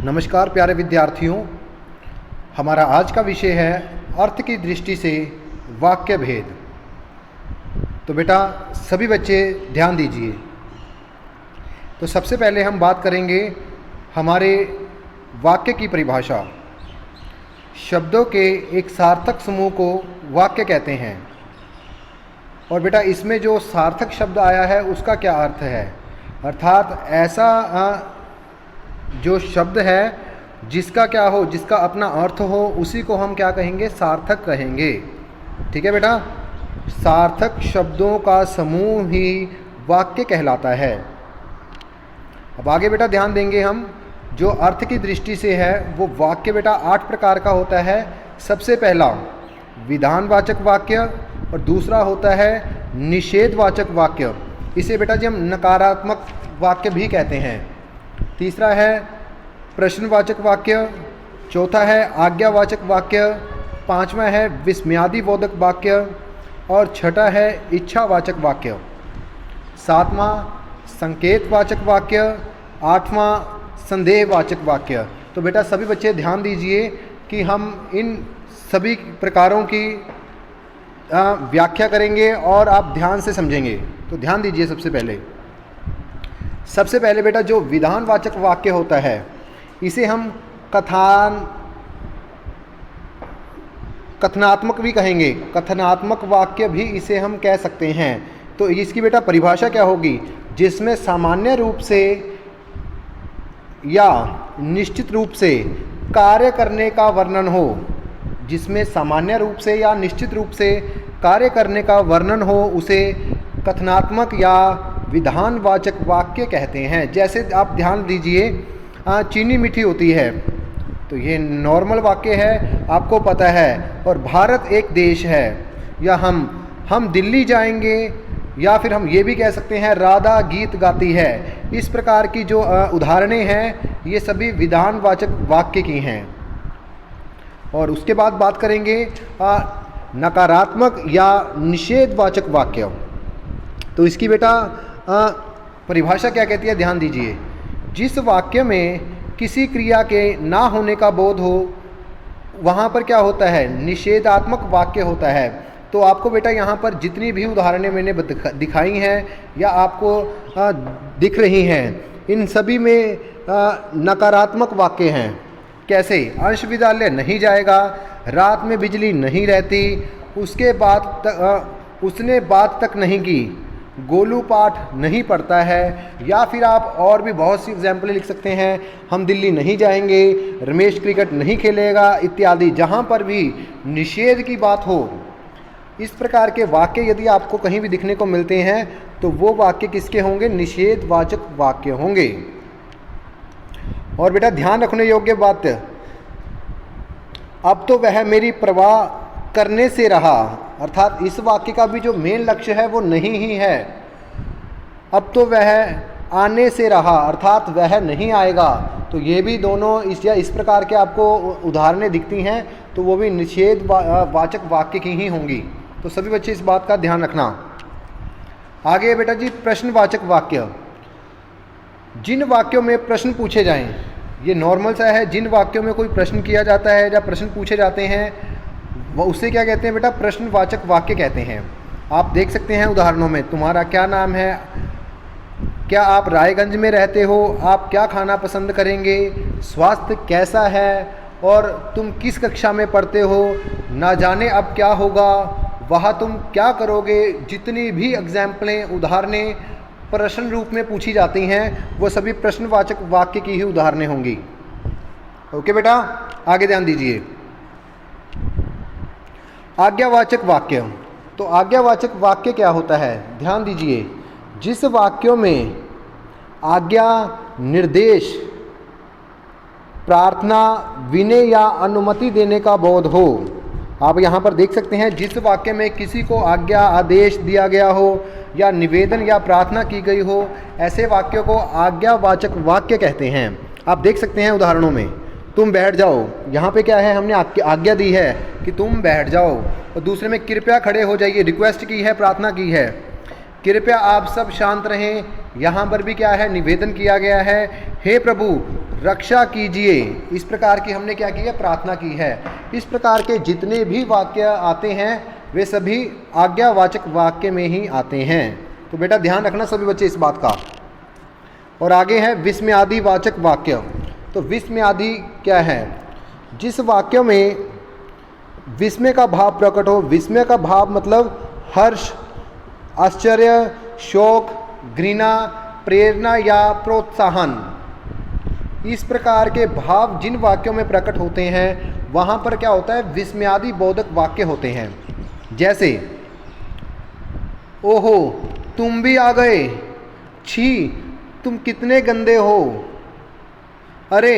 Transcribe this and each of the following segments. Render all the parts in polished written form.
नमस्कार प्यारे विद्यार्थियों, हमारा आज का विषय है अर्थ की दृष्टि से वाक्य भेद। तो बेटा सभी बच्चे ध्यान दीजिए। तो सबसे पहले हम बात करेंगे हमारे वाक्य की परिभाषा। शब्दों के एक सार्थक समूह को वाक्य कहते हैं। और बेटा इसमें जो सार्थक शब्द आया है उसका क्या अर्थ है, अर्थात ऐसा जो शब्द है जिसका क्या हो, जिसका अपना अर्थ हो, उसी को हम क्या कहेंगे, सार्थक कहेंगे। ठीक है बेटा, सार्थक शब्दों का समूह ही वाक्य कहलाता है। अब आगे बेटा ध्यान देंगे हम, जो अर्थ की दृष्टि से है वो वाक्य बेटा 8 प्रकार का होता है। सबसे पहला विधानवाचक वाक्य और दूसरा होता है निषेधवाचक वाक्य। इसे बेटा जी हम नकारात्मक वाक्य भी कहते हैं। तीसरा है प्रश्नवाचक वाक्य, चौथा है आज्ञावाचक वाक्य, पांचवा है विस्मयादिबोधक वाक्य और छठा है इच्छावाचक वाक्य, सातवां संकेतवाचक वाक्य, आठवां संदेहवाचक वाक्य। तो बेटा सभी बच्चे ध्यान दीजिए कि हम इन सभी प्रकारों की व्याख्या करेंगे और आप ध्यान से समझेंगे। तो ध्यान दीजिए। सबसे पहले बेटा जो विधानवाचक वाक्य होता है इसे हम कथनात्मक भी कहेंगे, कथनात्मक वाक्य भी इसे हम कह सकते हैं। तो इसकी बेटा परिभाषा क्या होगी, जिसमें सामान्य रूप से या निश्चित रूप से कार्य करने का वर्णन हो, जिसमें सामान्य रूप से या निश्चित रूप से कार्य करने का वर्णन हो, उसे कथनात्मक या विधानवाचक वाक्य कहते हैं। जैसे आप ध्यान दीजिए, चीनी मीठी होती है, तो ये नॉर्मल वाक्य है, आपको पता है। और भारत एक देश है, या हम दिल्ली जाएंगे, या फिर हम ये भी कह सकते हैं राधा गीत गाती है। इस प्रकार की जो उदाहरणें हैं ये सभी विधानवाचक वाक्य की हैं। और उसके बाद बात करेंगे नकारात्मक या निषेधवाचक वाक्य। तो इसकी बेटा परिभाषा क्या कहती है, ध्यान दीजिए। जिस वाक्य में किसी क्रिया के ना होने का बोध हो, वहाँ पर क्या होता है, निषेधात्मक वाक्य होता है। तो आपको बेटा यहाँ पर जितनी भी उदाहरणें मैंने दिखाई हैं या आपको दिख रही हैं, इन सभी में नकारात्मक वाक्य हैं। कैसे, अंश विद्यालय नहीं जाएगा, रात में बिजली नहीं रहती, उसके बाद उसने बात तक नहीं की, गोलू पाठ नहीं पढ़ता है, या फिर आप और भी बहुत सी एग्जाम्पलें लिख सकते हैं, हम दिल्ली नहीं जाएंगे, रमेश क्रिकेट नहीं खेलेगा इत्यादि। जहाँ पर भी निषेध की बात हो, इस प्रकार के वाक्य यदि आपको कहीं भी दिखने को मिलते हैं तो वो वाक्य किसके होंगे, निषेधवाचक वाक्य होंगे। और बेटा ध्यान रखने योग्य बात, अब तो वह मेरी परवाह करने से रहा, अर्थात इस वाक्य का भी जो मेन लक्ष्य है वो नहीं ही है। अब तो वह आने से रहा, अर्थात वह नहीं आएगा। तो ये भी दोनों इस प्रकार के आपको उदाहरणें दिखती हैं, तो वो भी निषेधवाचक वाक्य की ही होंगी। तो सभी बच्चे इस बात का ध्यान रखना। आगे बेटा जी प्रश्नवाचक वाक्य। जिन वाक्यों में प्रश्न पूछे जाएं, ये नॉर्मल सा है, जिन वाक्यों में कोई प्रश्न किया जाता है या प्रश्न पूछे जाते हैं वो उससे क्या कहते हैं बेटा, प्रश्नवाचक वाक्य कहते हैं। आप देख सकते हैं उदाहरणों में, तुम्हारा क्या नाम है, क्या आप रायगंज में रहते हो, आप क्या खाना पसंद करेंगे, स्वास्थ्य कैसा है, और तुम किस कक्षा में पढ़ते हो, ना जाने अब क्या होगा, वहाँ तुम क्या करोगे। जितनी भी एग्जाम्पलें, उदाहरणें प्रश्न रूप में पूछी जाती हैं वो सभी प्रश्नवाचक वाक्य की ही उदाहरणें होंगी। ओके बेटा, आगे ध्यान दीजिए। आज्ञावाचक वाक्य। तो आज्ञावाचक वाक्य क्या होता है, ध्यान दीजिए। जिस वाक्यों में आज्ञा, निर्देश, प्रार्थना, विनय या अनुमति देने का बोध हो। आप यहाँ पर देख सकते हैं, जिस वाक्य में किसी को आज्ञा, आदेश दिया गया हो या निवेदन या प्रार्थना की गई हो, ऐसे वाक्यों को आज्ञावाचक वाक्य कहते हैं। आप देख सकते हैं उदाहरणों में, तुम बैठ जाओ, यहाँ पे क्या है, हमने आज्ञा दी है कि तुम बैठ जाओ। और दूसरे में कृपया खड़े हो जाइए, रिक्वेस्ट की है, प्रार्थना की है। कृपया आप सब शांत रहें, यहाँ पर भी क्या है, निवेदन किया गया है, हे प्रभु रक्षा कीजिए। इस प्रकार की हमने क्या की है, प्रार्थना की है। इस प्रकार के जितने भी वाक्य आते हैं वे सभी आज्ञावाचक वाक्य में ही आते हैं। तो बेटा ध्यान रखना सभी बच्चे इस बात का। और आगे है विस्मयादि वाचक वाक्य। तो विस्मयादि क्या है, जिस वाक्य में विस्मय का भाव प्रकट हो। विस्मय का भाव मतलब हर्ष, आश्चर्य, शोक, घृणा, प्रेरणा या प्रोत्साहन, इस प्रकार के भाव जिन वाक्यों में प्रकट होते हैं वहाँ पर क्या होता है, विस्मयादि बोधक वाक्य होते हैं। जैसे ओहो तुम भी आ गए, छी तुम कितने गंदे हो, अरे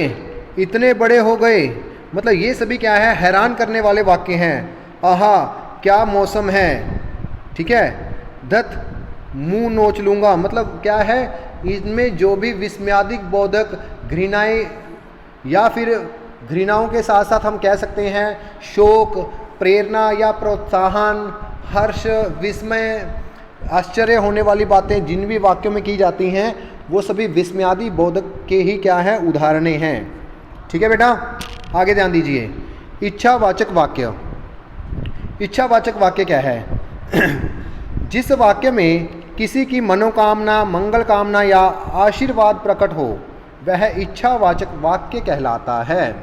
इतने बड़े हो गए, मतलब ये सभी क्या है, हैरान करने वाले वाक्य हैं। आहा क्या मौसम है, ठीक है, धत मुंह नोच लूँगा, मतलब क्या है, इसमें जो भी विस्मयादिक बोधक घृणाएँ या फिर घृणाओं के साथ साथ हम कह सकते हैं शोक, प्रेरणा या प्रोत्साहन, हर्ष, विस्मय, आश्चर्य होने वाली बातें जिन भी वाक्यों में की जाती हैं वो सभी विस्मयादि बोधक के ही क्या है, उदाहरणें हैं। ठीक है बेटा, आगे ध्यान दीजिए। इच्छावाचक वाक्य। इच्छावाचक वाक्य क्या है? जिस वाक्य में किसी की मनोकामना, मंगल कामना या आशीर्वाद प्रकट हो वह इच्छावाचक वाक्य कहलाता है।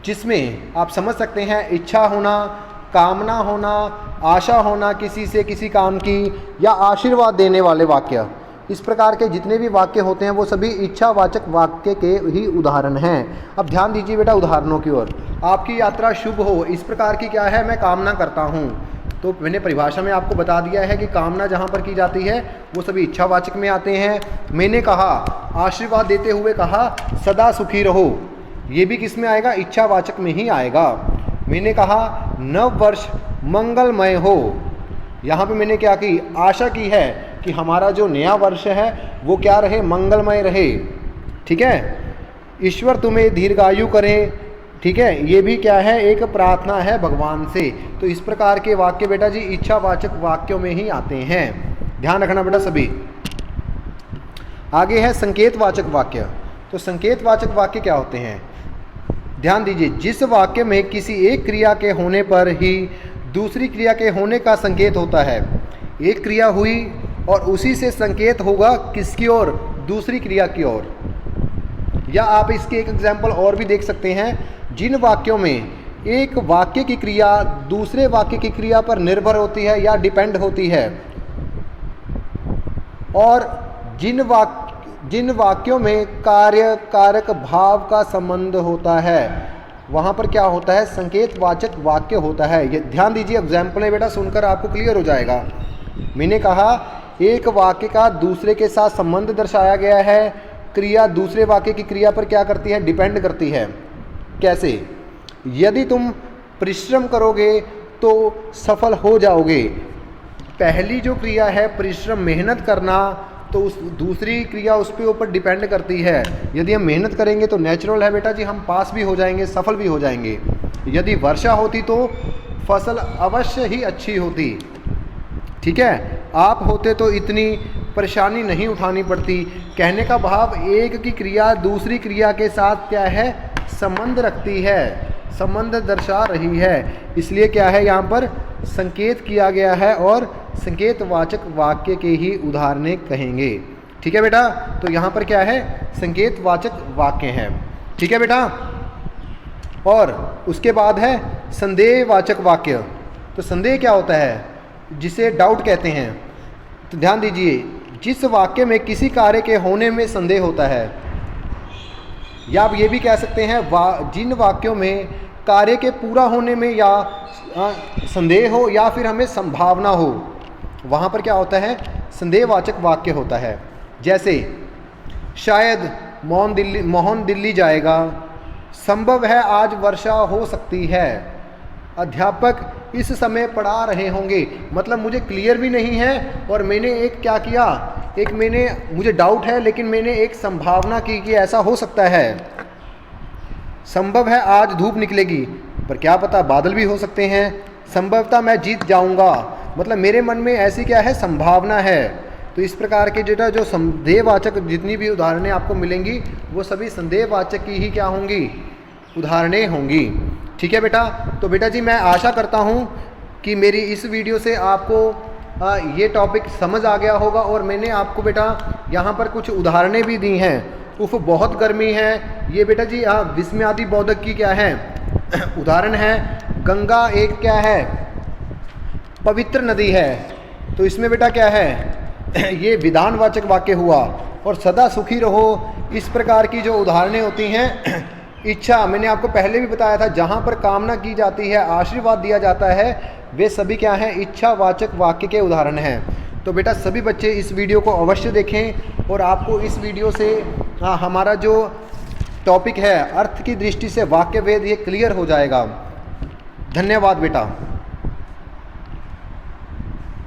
जिसमें आप समझ सकते हैं इच्छा होना, कामना होना, आशा होना किसी से किसी काम की, या आशीर्वाद देने वाले वाक्य, इस प्रकार के जितने भी वाक्य होते हैं वो सभी इच्छावाचक वाक्य के ही उदाहरण हैं। अब ध्यान दीजिए बेटा उदाहरणों की ओर। आपकी यात्रा शुभ हो, इस प्रकार की क्या है, मैं कामना करता हूँ। तो मैंने परिभाषा में आपको बता दिया है कि कामना जहाँ पर की जाती है वो सभी इच्छावाचक में आते हैं। मैंने कहा, आशीर्वाद देते हुए कहा सदा सुखी रहो, ये भी किस में आएगा, इच्छावाचक में ही आएगा। मैंने कहा नव वर्ष मंगलमय हो, यहाँ पे मैंने क्या की, आशा की है कि हमारा जो नया वर्ष है वो क्या रहे, मंगलमय रहे। ठीक है, ईश्वर तुम्हें दीर्घायु करे, ठीक है, ये भी क्या है, एक प्रार्थना है भगवान से। तो इस प्रकार के वाक्य बेटा जी इच्छावाचक वाक्यों में ही आते हैं, ध्यान रखना बेटा सभी। आगे है संकेतवाचक वाक्य। तो संकेतवाचक वाक्य क्या होते हैं, ध्यान दीजिए। जिस वाक्य में किसी एक क्रिया के होने पर ही दूसरी क्रिया के होने का संकेत होता है। एक क्रिया हुई और उसी से संकेत होगा किसकी ओर, दूसरी क्रिया की ओर। या आप इसके एक एग्जाम्पल और भी देख सकते हैं, जिन वाक्यों में एक वाक्य की क्रिया दूसरे वाक्य की क्रिया पर निर्भर होती है या डिपेंड होती है, और जिन वाक्यों में कार्य कारक भाव का संबंध होता है वहाँ पर क्या होता है, संकेतवाचक वाक्य होता है। ये ध्यान दीजिए, एग्जाम्पल है बेटा, सुनकर आपको क्लियर हो जाएगा। मैंने कहा एक वाक्य का दूसरे के साथ संबंध दर्शाया गया है, क्रिया दूसरे वाक्य की क्रिया पर क्या करती है, डिपेंड करती है। कैसे? यदि तुम परिश्रम करोगे तो सफल हो जाओगे। पहली जो क्रिया है परिश्रम, मेहनत करना, तो उस दूसरी क्रिया उस पे ऊपर डिपेंड करती है। यदि हम मेहनत करेंगे तो नेचुरल है बेटा जी हम पास भी हो जाएंगे, सफल भी हो जाएंगे। यदि वर्षा होती तो फसल अवश्य ही अच्छी होती। ठीक है, आप होते तो इतनी परेशानी नहीं उठानी पड़ती। कहने का भाव एक की क्रिया दूसरी क्रिया के साथ क्या है, संबंध रखती है, संबंध दर्शा रही है, इसलिए क्या है यहाँ पर संकेत किया गया है और संकेतवाचक वाक्य के ही उदाहरण कहेंगे। ठीक है बेटा, तो यहाँ पर क्या है, संकेतवाचक वाक्य है। ठीक है बेटा, और उसके बाद है संदेहवाचक वाक्य। तो संदेह क्या होता है, जिसे डाउट कहते हैं। तो ध्यान दीजिए, जिस वाक्य में किसी कार्य के होने में संदेह होता है, या आप ये भी कह सकते हैं जिन वाक्यों में कार्य के पूरा होने में या संदेह हो या फिर हमें संभावना हो, वहाँ पर क्या होता है, संदेहवाचक वाक्य होता है। जैसे शायद मोहन दिल्ली जाएगा, संभव है आज वर्षा हो सकती है, अध्यापक इस समय पढ़ा रहे होंगे। मतलब मुझे क्लियर भी नहीं है और मैंने एक क्या किया, मुझे डाउट है लेकिन मैंने एक संभावना की कि ऐसा हो सकता है। संभव है आज धूप निकलेगी, पर क्या पता बादल भी हो सकते हैं। संभवतः मैं जीत जाऊंगा, मतलब मेरे मन में ऐसी क्या है, संभावना है। तो इस प्रकार के बेटा जो संदेहवाचक जितनी भी उदाहरणें आपको मिलेंगी वो सभी संदेहवाचक की ही क्या होंगी, उदाहरणें होंगी। ठीक है बेटा। तो बेटा जी मैं आशा करता हूँ कि मेरी इस वीडियो से आपको ये टॉपिक समझ आ गया होगा। और मैंने आपको बेटा यहाँ पर कुछ उदाहरणें भी दी हैं। उफ बहुत गर्मी है, ये बेटा जी विस्मयादि बोधक की क्या है उदाहरण है। गंगा एक क्या है, पवित्र नदी है, तो इसमें बेटा क्या है ये विधानवाचक वाक्य हुआ। और सदा सुखी रहो, इस प्रकार की जो उदाहरणें होती हैं इच्छा, मैंने आपको पहले भी बताया था, जहाँ पर कामना की जाती है, आशीर्वाद दिया जाता है, वे सभी क्या हैं, इच्छावाचक वाक्य के उदाहरण हैं। तो बेटा सभी बच्चे इस वीडियो को अवश्य देखें और आपको इस वीडियो से हमारा जो टॉपिक है अर्थ की दृष्टि से वाक्य भेद ये क्लियर हो जाएगा। धन्यवाद बेटा।